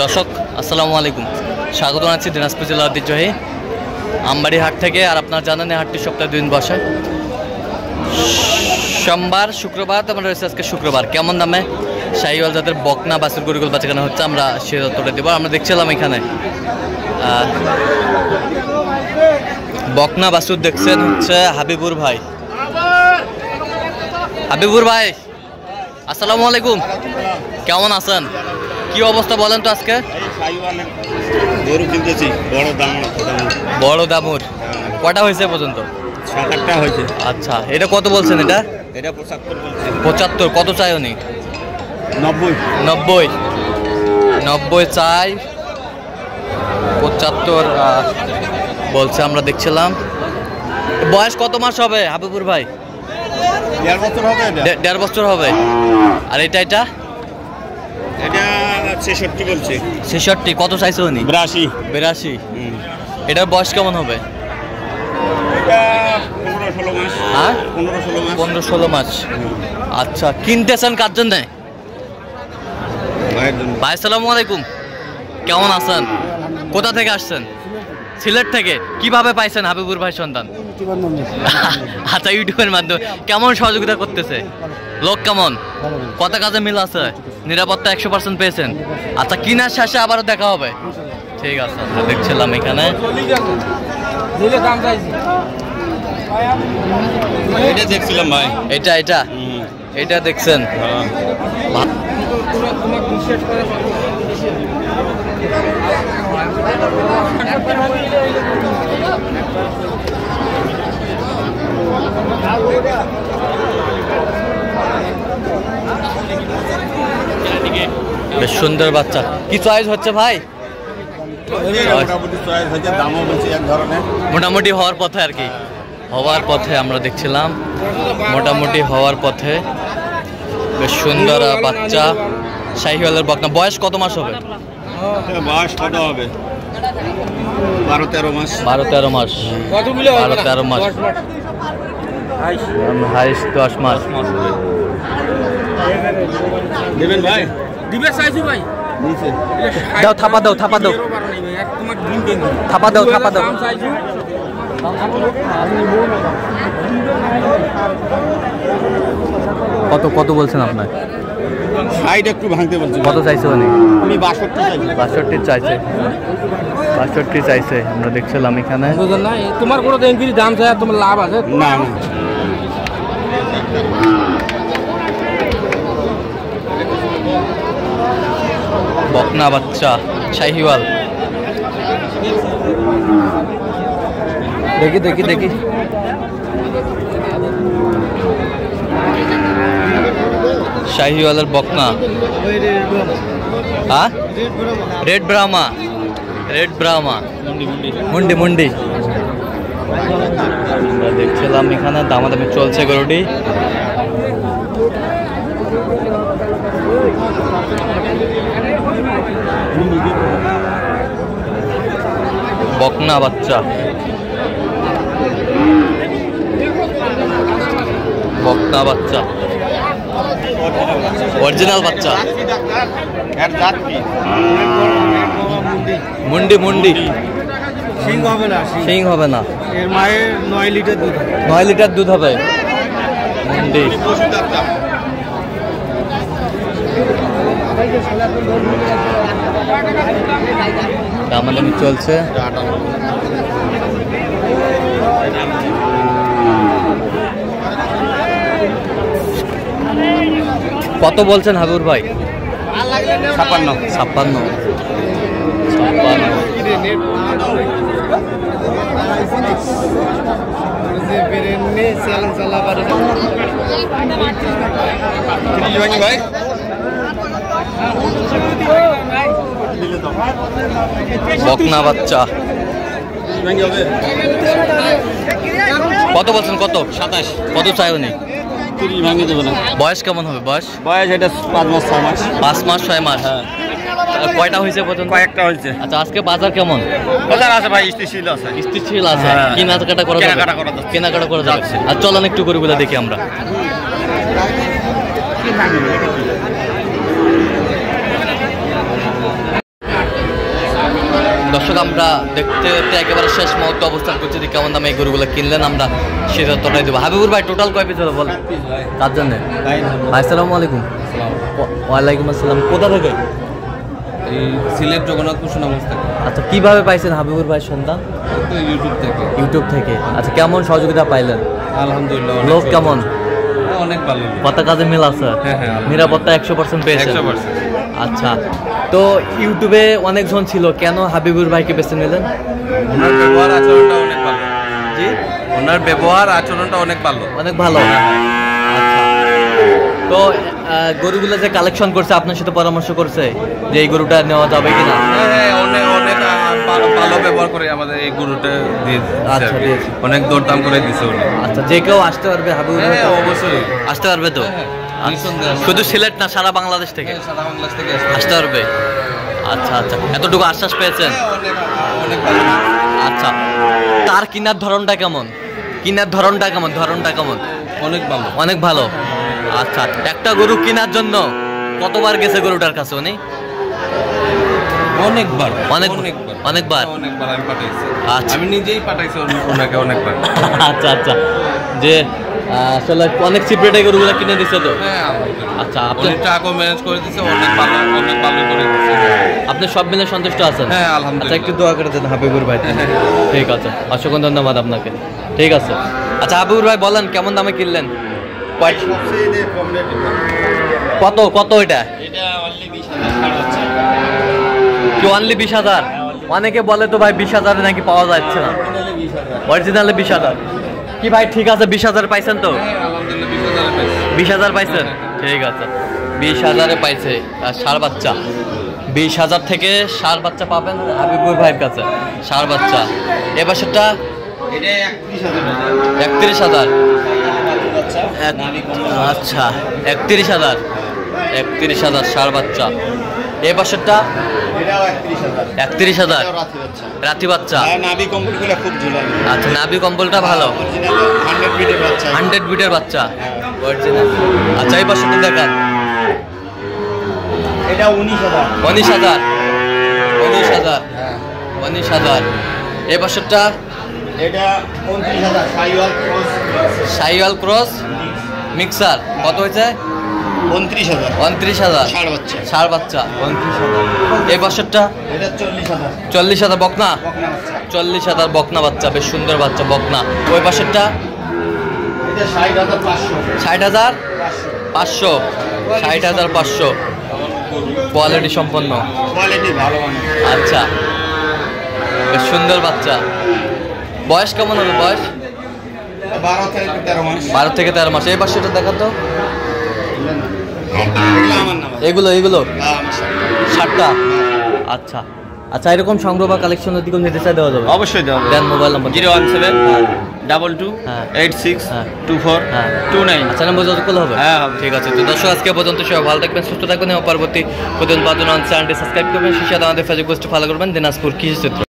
দর্শক আসসালামু আলাইকুম, স্বাগত জানাচ্ছি দিনাজপুর জেলার ঐতিহ্যবাহী আমবাড়ি হাট থেকে। আর আপনারা জানেন এই হাটটি সপ্তাহে 2 দিন বসে, সোমবার শুক্রবার। তো আমরা রয়েছে আজকে শুক্রবার। কেমন দামে শাহিওয়াল জাতের বকনা বাছুর গরুগুলো বাচ্চাখানে হচ্ছে আমরা সে তথ্যটা দেবো। আমরা দেখছিলাম এখানে বকনা বাছুর দেখছেন হচ্ছে হাবিবুর ভাই। হাবিবুর ভাই আসসালামু আলাইকুম, কেমন আছেন? কি অবস্থা বলেন তো আজকে? গরু কিনতেছি বড় দামুর। কটা হয়েছে পর্যন্ত? 7-8টা হয়েছে। আচ্ছা, এটা কত বলছেন? এটা 75। কত চাই উনি? 90 চাই। 75 বলছে। আমরা দেখছিলাম। বয়স কত মাস হবে হাবিবুর ভাই? 1.5 বছর হবে। 1.5 বছর হবে। আর এটা 66 বলছে। 66। কত চাইছে উনি? 82। এটার বয়স কেমন হবে? এটা 15-16 মাস। হ্যাঁ, 15-16 মাস। 15-16 মাস। আচ্ছা, কিনতেছেন কার জন্য? ভাই আসসালামু আলাইকুম, কেমন আছেন? কোথা থেকে আসছেন? সিলেট থেকে। কিভাবে পাইছেন হাবিবুর ভাই সন্তান? আচ্ছা, ইউটিউবের মাধ্যমে। কেমন সহযোগিতা করতেছে? লোক কেমন? কত কাজে মিল আছে? নিরাপত্তা 100% পেয়েছেন? আচ্ছা, কিনার শেষে আবারও দেখা হবে। ঠিক আছে, আমরা দেখছিলাম এখানে এটা দেখছিলাম ভাই। এটা দেখছেন? বেশ সুন্দর বাচ্চা। কি চয়েস হচ্ছে ভাই? মোটামুটি হওয়ার পথে আর কি, হওয়ার পথে আমরা দেখছিলাম। মোটামুটি হওয়ার পথে। বেশ সুন্দর বাচ্চা শাহিওয়ালের বকনা। বয়স কত মাস হবে? বয়স কত হবে? 12-13 মাস। 12-13 মাস। 12-13 মাস। হাইস্ট 10 মাস। দেবেন ভাই? দিবে চাইছি ভাই। দাও, থাপা দাও। থাপা দাও। কত বলছেন আপনার? সাইড একটু ভাঙতে বলছি। কত চাইছে উনি? আমি 62 চাইছি। 62 চাইছে। আমরা দেখছিলাম এখানে। তোমার কোনো দিন দাম চাই, তোমার লাভ আছে? না। বকনা বাচ্চা শাহিওয়াল। দেখি শাহিওয়ালের বকনা। হ্যাঁ, রেড ব্রাহ্মা। মুন্ডি। আমরা দেখছিলাম এখানে দামাদামি চলছে গরুটি। বকনা বাচ্চা। অরিজিনাল বাচ্চা। মুন্ডি। সিং হবে না। এর মায়ের 9 লিটার দুধ। 9 লিটার দুধ হবে। মুন্ডি। দামাদামি চলছে। কত বলছেন হাবিবুর ভাই? 56। বকনা বাচ্চা। কত বলছেন? কত? 27। কত চাই উনি? বয়স কেমন হবে? বয়স এটা 5 মাস 6 মাস। 5 মাস 6 মাস। কয়টা হয়েছে পর্যন্ত? কয়েকটা হয়েছে। আচ্ছা, আজকে বাজার কেমন? বাজার আছে ভাই, স্থিতিশীল আছে। কেনাকাটা করা যাবে। আর চলেন একটু গরুগুলো দেখি আমরা। দর্শক আমরা দেখতে দেখতে একেবারে শেষ মুহূর্তে অবস্থান করছি যে কেমন দামে এই গরুগুলো কিনলেন আমরা সেই তথ্যটাই দেবো। হাবিবুর ভাই টোটাল কয় পিস হলো বল? তার জন্য ভাই আসসালামু আলাইকুম। ওয়ালাইকুম আসসালাম। কোথা থেকে? এই সিলেট জগন্নাথপুর সুনামগঞ্জ থেকে। আচ্ছা, কিভাবে পাইছেন হাবিবুর ভাই সন্তান? ইউটিউব থেকে। ইউটিউব থেকে। আচ্ছা, কেমন সহযোগিতা পাইলেন? আলহামদুলিল্লাহ। লোক কেমন? অনেক ভালো। কথা কাজে মিল আছে? হ্যাঁ। নিরাপত্তা 100% পেয়েছেন? 100%। আচ্ছা, তো ইউটিউবে অনেকজন ছিল, কেন হাবিবুর ভাইকে বেছে নিলেন? ওনার ব্যবহার আচরণটা অনেক ভালো। জি, ওনার ব্যবহার আচরণটা অনেক ভালো। অনেক ভালো। আচ্ছা, তো গরুগুলো যে কালেকশন করছে আপনার সাথে পরামর্শ করছে যে এই গরুটা নেওয়া যাবে কিনা? হ্যাঁ, অনেক ভালো ব্যবহার করে আমাদের এই গরুটা দিয়ে। আচ্ছা, দিয়েছে। অনেক দরদাম করে দিছে উনি। আচ্ছা, যে কেউ আসতে পারবে হাবিবুর ভাই? হ্যাঁ, অবশ্যই আসতে পারবে তো? নিঃসন্দেহে। শুধু সিলেট না, সারা বাংলাদেশ থেকে সারা বাংলাদেশ থেকে আসতে পারবে? আচ্ছা, এতটুকু আশ্বাস পেয়েছেন? অনেক ভালো। আচ্ছা, তার কিনার ধরনটা কেমন? ধরনটা কেমন? অনেক ভালো। অনেক ভালো। আচ্ছা, একটা গরু কেনার জন্য কতবার গেছে গরুটার কাছে উনি? অনেকবার। অনেকবার আমি পাঠাইছি। আচ্ছা। আমি নিজেই পাঠাইছি ওনাকে অনেকবার। আচ্ছা, যে আসলে অনেক সিপ্রেটে গরুগুলো কিনে দিচ্ছে তো? হ্যাঁ, আচ্ছা, উনি টাকাও ম্যানেজ করে দিচ্ছে, অনেক ভালো করে দিচ্ছে। আপনি সব মিলে সন্তুষ্ট আছেন? হ্যাঁ, আলহামদুলিল্লাহ। আচ্ছা, একটু দোয়া করে দেন হাবিবুর ভাই। ঠিক আছে, অসংখ্য ধন্যবাদ আপনাকে। ঠিক আছে। আচ্ছা হাবিবুর ভাই বলেন কেমন দামে কিনলেন? কত এটা? কি অনলি 20,000? অনেকে বলে তো ভাই 20,000 নাকি পাওয়া যাচ্ছে না। অরিজিনালে 20,000 কি ভাই? ঠিক আছে, 20,000 পাইছেন তো? 20,000 পাইছেন? ঠিক আছে, 20,000 পাইছে। আর ষাঁড় বাচ্চা 20,000 থেকে ষাঁড় বাচ্চা পাবেন হাবিবুর ভাইয়ের কাছে। ষাঁড় বাচ্চা এবার সেটা 31,000। আচ্ছা, 31,000 ষাঁড় বাচ্চা। এ বছরটা 31,000 রাতি বাচ্চা। আচ্ছা, নাভি কম্বলটা ভালো, 100 বিটের বাচ্চা। আচ্ছা, এই বছরটা দেখান। 19,000 এই বছরটা শাহিওয়াল ক্রস মিক্সার। কত হয়েছে? 29,000 ষাঁড় বাচ্চা। 29,000 এই বছরটা 40,000 বকনা। 40,000 বকনা বাচ্চা, বেশ সুন্দর বাচ্চা বকনা। ওই বছরটা 60,500 60,500 কোয়ালিটি সম্পন্ন। আচ্ছা, বেশ সুন্দর বাচ্চা। বয়স কেমন হবে? বয়স 12 থেকে 13 মাস। এই বাচ্চাটা দেখা তো। এগুলো 60টা। আচ্ছা, এরকম সংগ্রহ বা কালেকশনের দিকে নিতে চাই দেওয়া যাবে? অবশ্যই দেওয়া দেন মোবাইল নাম্বার 01722862429। আচ্ছা, নাম্বার যত করলে হবে? হ্যাঁ, ঠিক আছে। তো দর্শক আজকে পর্যন্ত সবাই ভালো থাকবেন, সুস্থ থাকবেন এবং পরবর্তী প্রতিদিন পাওয়ার জন্য চ্যানেলটি সাবস্ক্রাইব করবেন, সেই সাথে আমাদের ফেসবুক পেজটি ফলো করবেন দিনাজপুর কৃষি চিত্র।